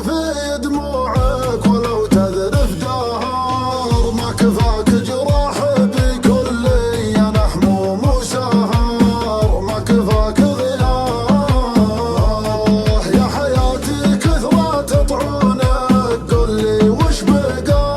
في دموعك ولو تذرف دهر، ما كفاك جراح بكل ينح هموم وسهر، ما كفاك غياه يا حياتي كثرة تطعنك، قل لي وش بقى؟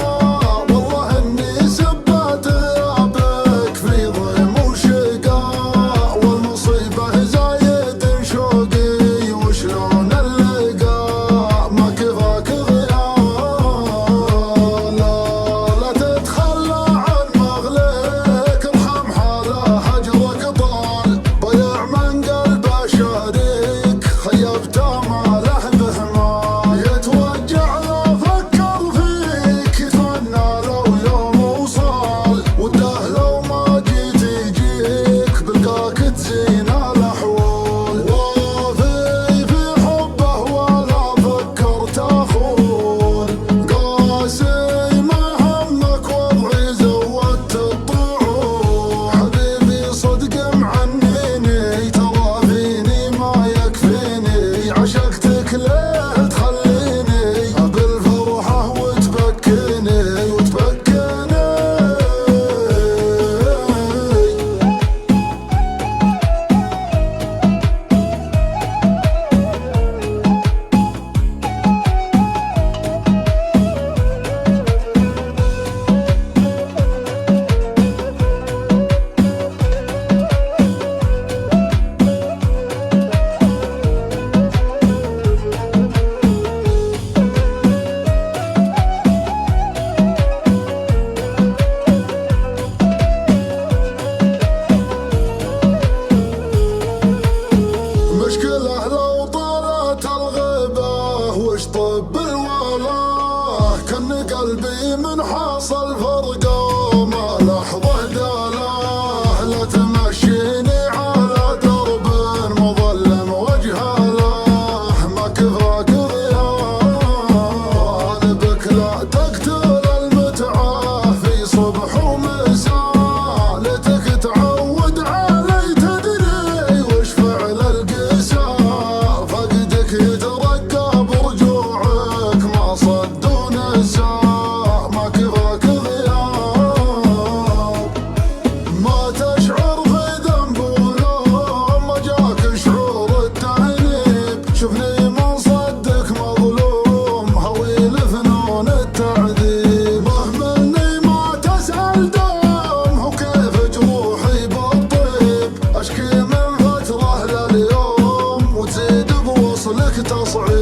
والله اني سبت ثيابك في ظلم وشقاء، والمصيبة زايد شوقي وشلون اللقاء، ما كفاك غياه لا تتخلى عن مغلك، ارحم حاله هجرك طال، ضيع من قلبه شريك خيبت اماله بهمال، يتوجع لو فكر فيك يتمنى لو يوم وصال، وده لو ما جيت يجيك بلقاك تزين الاحوال، وافي في حبه ولا فكرت اخون، قاسي ما همك وضعي زودت الطعون، حبيبي صدق معنيني ترى فيني ما يكفيني، عشقتك ليه تخليني بالفرحة وتبكيني وتبكيني. مشكلة لو طالت الغيبة وش طب الوالاه، كان قلبي من حاصل فرقه ما لحظة دالاه، لا تمشيني على درب مظلم وجهاله، ما كفاك غياه بك لا تقتل المتعة في صبح ومساء، ليتك تعود علي تدري وش فعل القساء، فقدك يترقى برجوعك ما صدون الساء، ما كفاك غياب ما تشعر في ذنب ولوم، ما جاك شعور التأنيب، شوفني من صدك مظلوم هويل فنون التعذيب، اهملني ما تسأل دوم وكيف جروحي بالطيب، اشكي من فترة لليوم وتزيد بوصلك تصعيب.